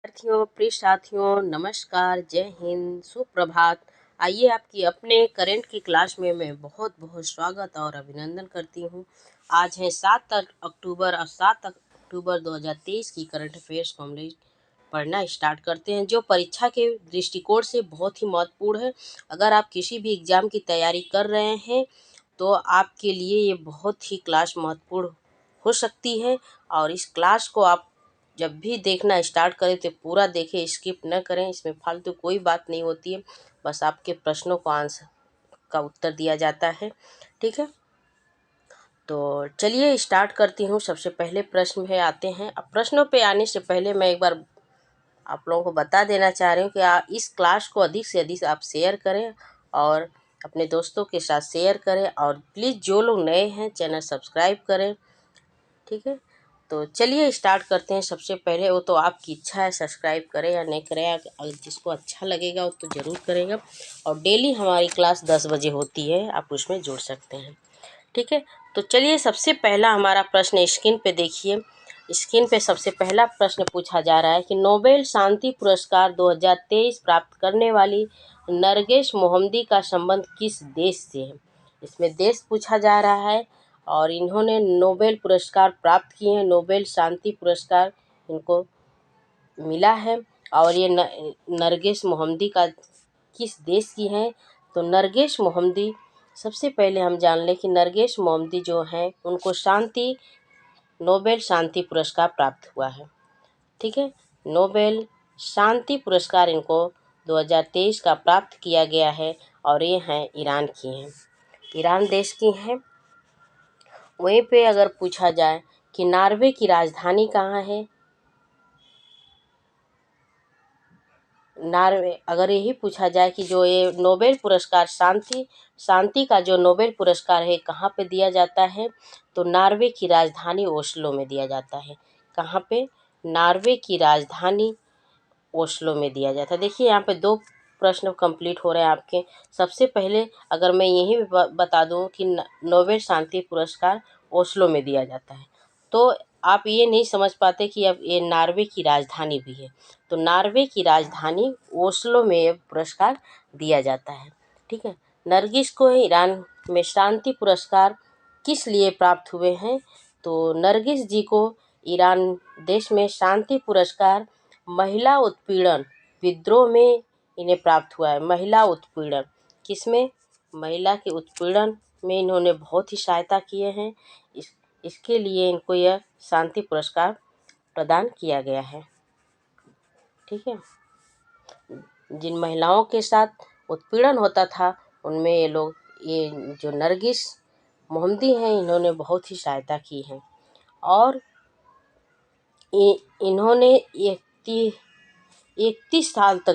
विद्यार्थियों, प्रिय साथियों, नमस्कार, जय हिंद, सुप्रभात। आइए आपकी अपने करंट की क्लास में मैं बहुत बहुत स्वागत और अभिनंदन करती हूँ। आज है 7 अक्टूबर और 7 अक्टूबर 2023 की करंट अफेयर्स को हम लोग पढ़ना स्टार्ट करते हैं, जो परीक्षा के दृष्टिकोण से बहुत ही महत्वपूर्ण है। अगर आप किसी भी एग्ज़ाम की तैयारी कर रहे हैं तो आपके लिए ये बहुत ही क्लास महत्वपूर्ण हो सकती है। और इस क्लास को आप जब भी देखना स्टार्ट करें तो पूरा देखें, स्किप न करें। इसमें फालतू कोई बात नहीं होती है, बस आपके प्रश्नों को आंसर का उत्तर दिया जाता है। ठीक है, तो चलिए स्टार्ट करती हूँ। सबसे पहले प्रश्न में आते हैं। अब प्रश्नों पे आने से पहले मैं एक बार आप लोगों को बता देना चाह रही हूँ कि आप इस क्लास को अधिक से अधिक आप शेयर करें और अपने दोस्तों के साथ शेयर करें, और प्लीज़ जो लोग नए हैं चैनल सब्सक्राइब करें। ठीक है, तो चलिए स्टार्ट करते हैं। सबसे पहले वो तो आपकी इच्छा है, सब्सक्राइब करें या नहीं करें। अगर जिसको अच्छा लगेगा वो तो ज़रूर करेगा। और डेली हमारी क्लास 10 बजे होती है, आप उसमें जुड़ सकते हैं। ठीक है, तो चलिए सबसे पहला हमारा प्रश्न स्क्रीन पे देखिए। स्क्रीन पे सबसे पहला प्रश्न पूछा जा रहा है कि नोबेल शांति पुरस्कार 2023 प्राप्त करने वाली नरगिस मोहम्मदी का संबंध किस देश से है। इसमें देश पूछा जा रहा है और इन्होंने नोबेल पुरस्कार प्राप्त किए हैं। नोबेल शांति पुरस्कार इनको मिला है और ये नरगिस मोहम्मदी का किस देश की हैं। तो नरगिस मोहम्मदी, सबसे पहले हम जान लें कि नरगिस मोहम्मदी जो हैं उनको नोबेल शांति पुरस्कार प्राप्त हुआ है। ठीक है, नोबेल शांति पुरस्कार इनको 2023 का प्राप्त किया गया है और ये हैं ईरान की हैं, ईरान देश की हैं। वहीं पे अगर पूछा जाए कि नॉर्वे की राजधानी कहाँ है, नॉर्वे, अगर यही पूछा जाए कि जो ये नोबेल पुरस्कार शांति का जो नोबेल पुरस्कार है कहाँ पे दिया जाता है, तो नॉर्वे की राजधानी ओस्लो में दिया जाता है। कहाँ पे? नॉर्वे की राजधानी ओस्लो में दिया जाता है। देखिए यहाँ पे दो प्रश्न कंप्लीट हो रहे हैं आपके। सबसे पहले अगर मैं यही बता दूं कि नोबेल शांति पुरस्कार ओस्लो में दिया जाता है, तो आप ये नहीं समझ पाते कि अब ये नॉर्वे की राजधानी भी है। तो नॉर्वे की राजधानी ओस्लो में ये पुरस्कार दिया जाता है। ठीक है, नरगिस को ईरान में शांति पुरस्कार किस लिए प्राप्त हुए हैं, तो नरगिस जी को ईरान देश में शांति पुरस्कार महिला उत्पीड़न विद्रोह में इन्हें प्राप्त हुआ है। महिला उत्पीड़न किसमें? महिला के उत्पीड़न में इन्होंने बहुत ही सहायता किए हैं। इसके लिए इनको यह शांति पुरस्कार प्रदान किया गया है। ठीक है, जिन महिलाओं के साथ उत्पीड़न होता था उनमें ये जो नरगिस मोहम्मदी हैं इन्होंने बहुत ही सहायता की है। और इन्होंने 31 साल तक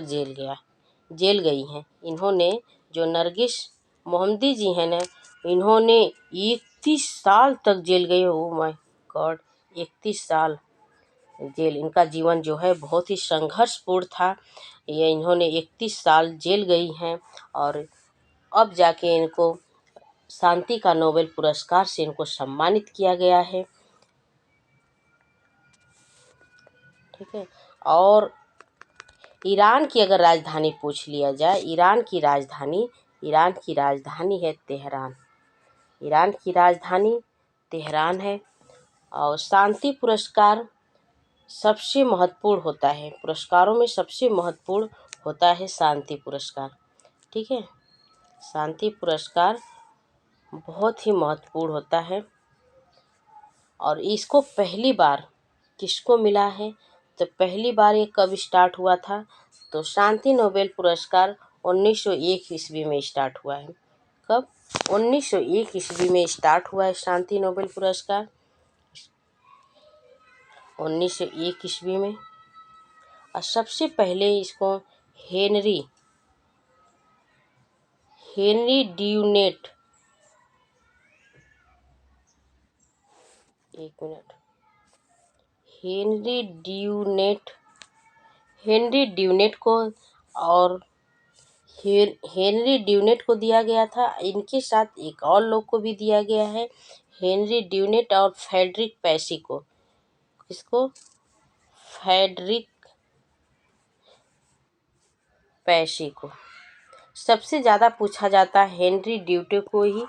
जेल गई हैं। इन्होंने जो नरगिस मोहम्मदी जी हैं ना, इन्होंने 31 साल तक जेल गई। ओ माय गॉड, 31 साल जेल। इनका जीवन जो है बहुत ही संघर्षपूर्ण था। ये इन्होंने 31 साल जेल गई हैं और अब जाके इनको शांति का नोबेल पुरस्कार से इनको सम्मानित किया गया है। ठीक है, और ईरान की अगर राजधानी पूछ लिया जाए, ईरान की राजधानी है तेहरान। ईरान की राजधानी तेहरान है। और शांति पुरस्कार सबसे महत्वपूर्ण होता है, पुरस्कारों में सबसे महत्वपूर्ण होता है शांति पुरस्कार। ठीक है, शांति पुरस्कार बहुत ही महत्वपूर्ण होता है। और इसको पहली बार किसको मिला है, तो पहली बार ये कब स्टार्ट हुआ था, तो शांति नोबेल पुरस्कार 1901 ईस्वी में स्टार्ट हुआ है। कब? 1901 ईस्वी में स्टार्ट हुआ है शांति नोबेल पुरस्कार, 1901 ईस्वी में। और सबसे पहले इसको हेनरी ड्यूनेट, एक मिनट, हेनरी ड्यूनेट को और हेनरी ड्यूनेट को दिया गया था। इनके साथ एक और लोग को भी दिया गया है, हेनरी ड्यूनेट और फ्रेडरिक पैसी को। किसको? फ्रेडरिक पेशी को। सबसे ज़्यादा पूछा जाता है हेनरी ड्यूटे को ही,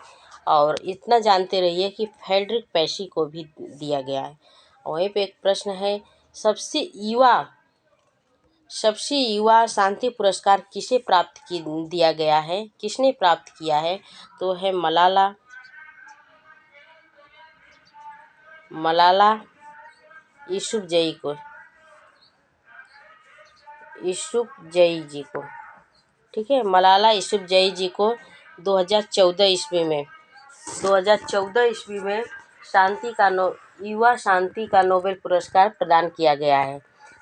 और इतना जानते रहिए कि फ्रेडरिक पेशी को भी दिया गया है। वहीं पे एक प्रश्न है, सबसे युवा शांति पुरस्कार किसे दिया गया है, किसने प्राप्त किया है? तो है मलाला यूसुफजई जी को। ठीक है, मलाला यूसुफजई जी को 2014 ईस्वी में युवा शांति का नोबेल पुरस्कार प्रदान किया गया है।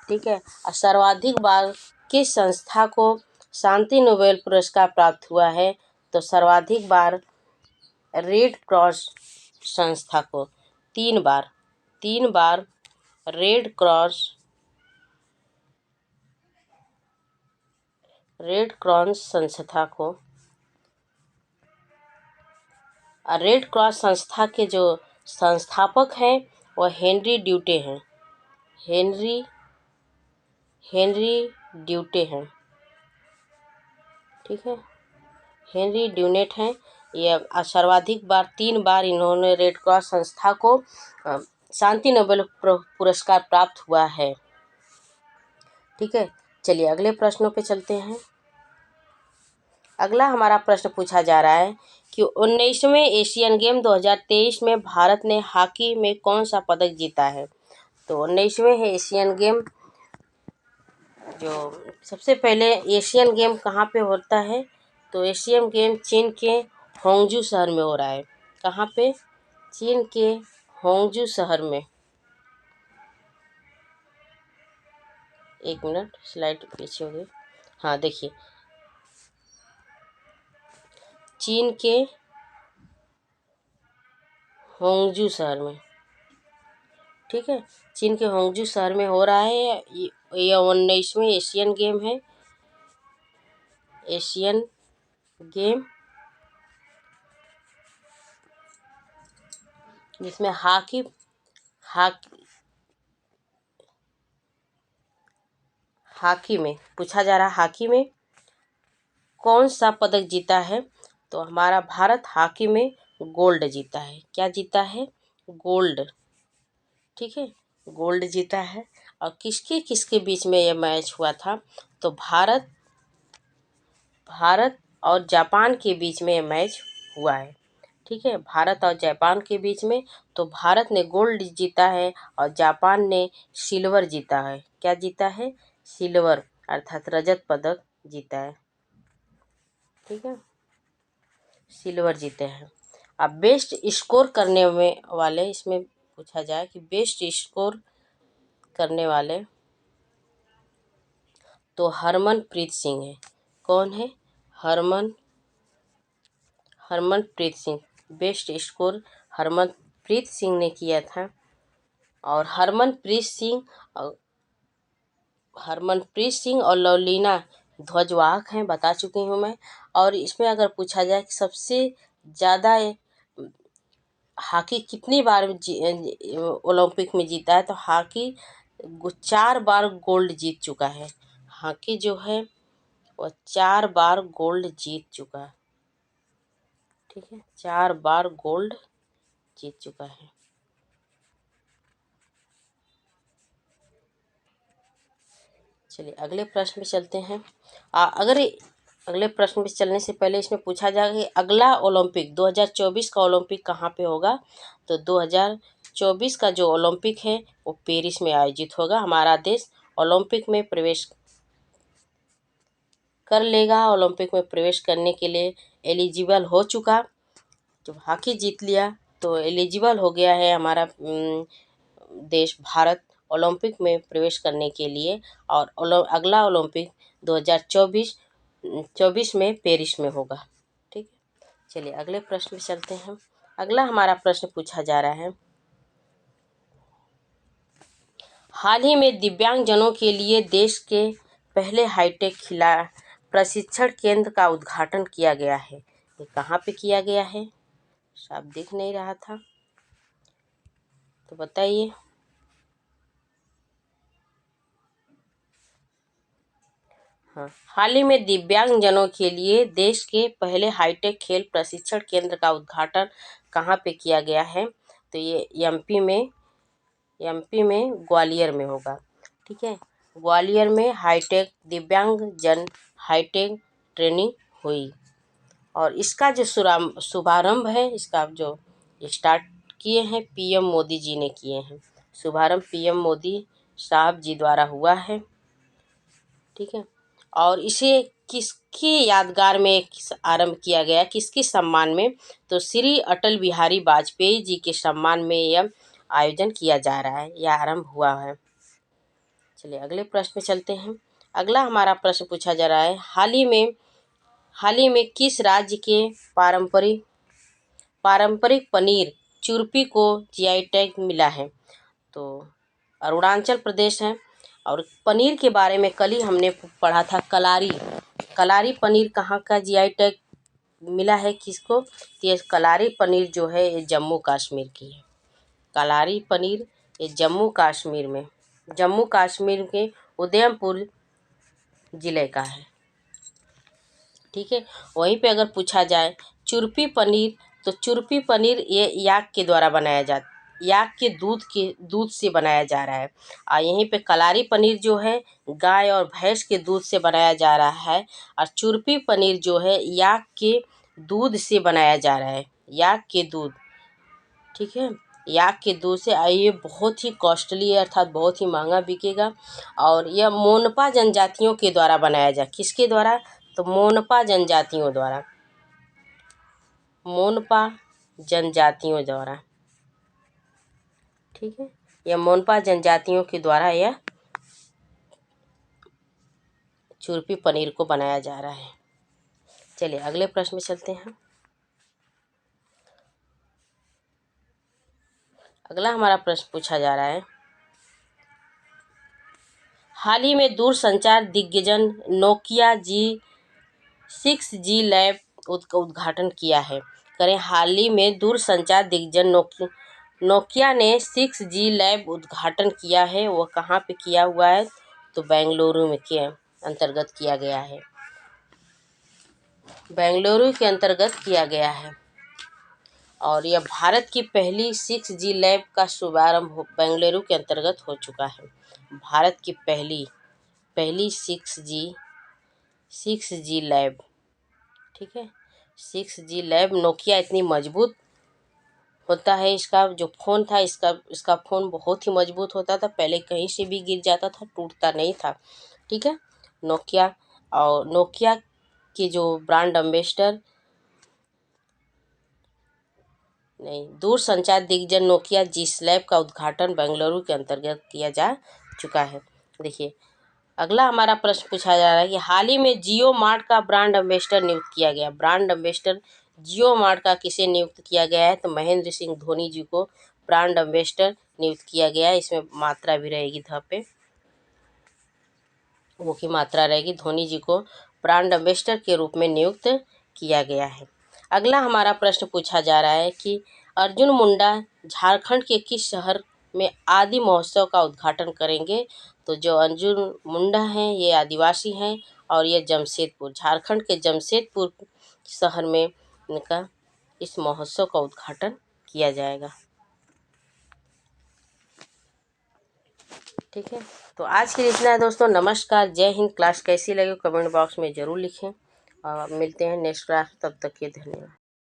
ठीक है, और सर्वाधिक बार किस संस्था को शांति नोबेल पुरस्कार प्राप्त हुआ है? तो सर्वाधिक बार रेड क्रॉस संस्था को, 3 बार रेड क्रॉस संस्था के जो संस्थापक हैं वह हेनरी ड्यूटे हैं। हेनरी ड्यूटे हैं। ठीक है, हेनरी ड्यूनेट हैं। ये सर्वाधिक बार 3 बार इन्होंने रेड क्रॉस संस्था को शांति नोबेल पुरस्कार प्राप्त हुआ है। ठीक है, चलिए अगले प्रश्नों पे चलते हैं। अगला हमारा प्रश्न पूछा जा रहा है कि 19वें एशियन गेम 2023 में भारत ने हॉकी में कौन सा पदक जीता है? तो 19वें एशियन गेम, जो सबसे पहले एशियन गेम कहाँ पे होता है? तो एशियन गेम चीन के होंगजू शहर में हो रहा है। कहाँ पे? चीन के होंगजू शहर में। एक मिनट, स्लाइड पीछे हो गई। हाँ देखिए, चीन के होंगजू शहर में। ठीक है, चीन के होंगजू शहर में हो रहा है। ये 19वें एशियन गेम है। एशियन गेम जिसमें हॉकी में पूछा जा रहा है, हॉकी में कौन सा पदक जीता है? तो हमारा भारत हॉकी में गोल्ड जीता है। क्या जीता है? गोल्ड। ठीक है, गोल्ड जीता है। और किसके किसके बीच में ये मैच हुआ था? तो भारत और जापान के बीच में ये मैच हुआ है। ठीक है, भारत और जापान के बीच में। तो भारत ने गोल्ड जीता है और जापान ने सिल्वर जीता है। क्या जीता है? सिल्वर, अर्थात रजत पदक जीता है। ठीक है, सिल्वर जीते हैं। अब बेस्ट स्कोर करने में वाले, इसमें पूछा जाए कि बेस्ट स्कोर करने वाले, तो हरमनप्रीत सिंह है। कौन है? हरमनप्रीत सिंह। बेस्ट स्कोर हरमनप्रीत सिंह ने किया था। और हरमनप्रीत सिंह और लवलीना ध्वजवाहक हैं, बता चुकी हूँ मैं। और इसमें अगर पूछा जाए कि सबसे ज़्यादा हॉकी कितनी बार ओलंपिक में जीता है, तो हॉकी 4 बार गोल्ड जीत चुका है। हॉकी जो है वो 4 बार गोल्ड जीत चुका है। ठीक है, 4 बार गोल्ड जीत चुका है। चलिए अगले प्रश्न पे चलते हैं। अगले प्रश्न पे चलने से पहले इसमें पूछा जाएगा कि अगला ओलंपिक 2024 का ओलंपिक कहाँ पे होगा? तो 2024 का जो ओलंपिक है वो पेरिस में आयोजित होगा। हमारा देश ओलंपिक में प्रवेश कर लेगा। ओलंपिक में प्रवेश करने के लिए एलिजिबल हो चुका। जब हॉकी जीत लिया तो एलिजिबल हो गया है हमारा देश भारत ओलंपिक में प्रवेश करने के लिए। और अगला ओलंपिक 2024 में पेरिस में होगा। ठीक है, चलिए अगले प्रश्न पे चलते हैं। अगला हमारा प्रश्न पूछा जा रहा है, हाल ही में दिव्यांगजनों के लिए देश के पहले हाईटेक प्रशिक्षण केंद्र का उद्घाटन किया गया है। ये कहाँ पे किया गया है? साफ दिख नहीं रहा था, तो बताइए। हाँ, हाल ही में दिव्यांगजनों के लिए देश के पहले हाईटेक खेल प्रशिक्षण केंद्र का उद्घाटन कहाँ पे किया गया है? तो ये एमपी में ग्वालियर में होगा। ठीक है, ग्वालियर में हाईटेक दिव्यांगजन हाईटेक ट्रेनिंग हुई और इसका जो शुभारंभ है, इसका जो स्टार्ट किए हैं पीएम मोदी जी ने किए हैं। शुभारंभ पीएम मोदी साहब जी द्वारा हुआ है। ठीक है, और इसे किसकी यादगार में आरंभ किया गया, किसके सम्मान में? तो श्री अटल बिहारी वाजपेयी जी के सम्मान में यह आयोजन किया जा रहा है, यह आरंभ हुआ है। चलिए अगले प्रश्न पे चलते हैं। अगला हमारा प्रश्न पूछा जा रहा है, हाल ही में किस राज्य के पारंपरिक पनीर चुरपी को जीआई टैग मिला है? तो अरुणाचल प्रदेश है। और पनीर के बारे में कल ही हमने पढ़ा था, कलारी पनीर कहाँ का जीआई टैग मिला है किसको? तो ये कलारी पनीर जो है ये जम्मू कश्मीर की है। कलारी पनीर ये जम्मू कश्मीर के उदयमपुर ज़िले का है। ठीक है, वहीं पे अगर पूछा जाए चुरपी पनीर, तो चुरपी पनीर ये याक के द्वारा याक के दूध से बनाया जा रहा है। और यहीं पे कलारी पनीर जो है गाय और भैंस के दूध से बनाया जा रहा है। और चुरपी पनीर जो है याक के दूध से बनाया जा रहा है, याक के दूध। ठीक है, याक के दूध से। ये बहुत ही कॉस्टली है, अर्थात बहुत ही महंगा बिकेगा। और यह मोनपा जनजातियों के द्वारा बनाया जा, किसके द्वारा? तो मोनपा जनजातियों द्वारा। ठीक है, यह मोनपा जनजातियों के द्वारा यह चुरपी पनीर को बनाया जा रहा है। चलिए अगले प्रश्न में चलते हैं। अगला हमारा प्रश्न पूछा जा रहा है, हाल ही में दूरसंचार दिग्गजन नोकिया G6G लैब का उद्घाटन किया है। करें, हाल ही में दूरसंचार दिग्गजन नोकिया ने 6G लैब उद्घाटन किया है। वो कहाँ पे किया हुआ है? तो बेंगलुरु में के अंतर्गत किया गया है, बेंगलुरु के अंतर्गत किया गया है। और यह भारत की पहली 6G लैब का शुभारंभ बेंगलुरु के अंतर्गत हो चुका है। भारत की पहली 6G लैब। ठीक है, 6G लैब। नोकिया इतनी मजबूत होता है, इसका जो फ़ोन था इसका फ़ोन बहुत ही मजबूत होता था, पहले कहीं से भी गिर जाता था, टूटता नहीं था। ठीक है, नोकिया। और नोकिया के जो ब्रांड एम्बेसडर दूरसंचार दिग्गजन नोकिया जिस लैब का उद्घाटन बेंगलुरु के अंतर्गत किया जा चुका है। देखिए अगला हमारा प्रश्न पूछा जा रहा है कि हाल ही में जियो मार्ट का ब्रांड एम्बेसडर नियुक्त किया गया। ब्रांड एम्बेसडर जियो मार्ट का किसे नियुक्त किया गया है? तो महेंद्र सिंह धोनी जी को ब्रांड एम्बेसडर नियुक्त किया गया है। इसमें मात्रा भी रहेगी, ध पे वो की मात्रा रहेगी। धोनी जी को ब्रांड एम्बेसडर के रूप में नियुक्त किया गया है। अगला हमारा प्रश्न पूछा जा रहा है कि अर्जुन मुंडा झारखंड के किस शहर में आदि महोत्सव का उद्घाटन करेंगे? तो जो अर्जुन मुंडा हैं ये आदिवासी हैं और ये झारखंड के जमशेदपुर शहर में इनका इस महोत्सव का उद्घाटन किया जाएगा। ठीक है, तो आज के लिए इतना है दोस्तों। नमस्कार, जय हिंद। क्लास कैसी लगी कमेंट बॉक्स में ज़रूर लिखें और मिलते हैं नेक्स्ट क्लास, तब तक के धन्यवाद।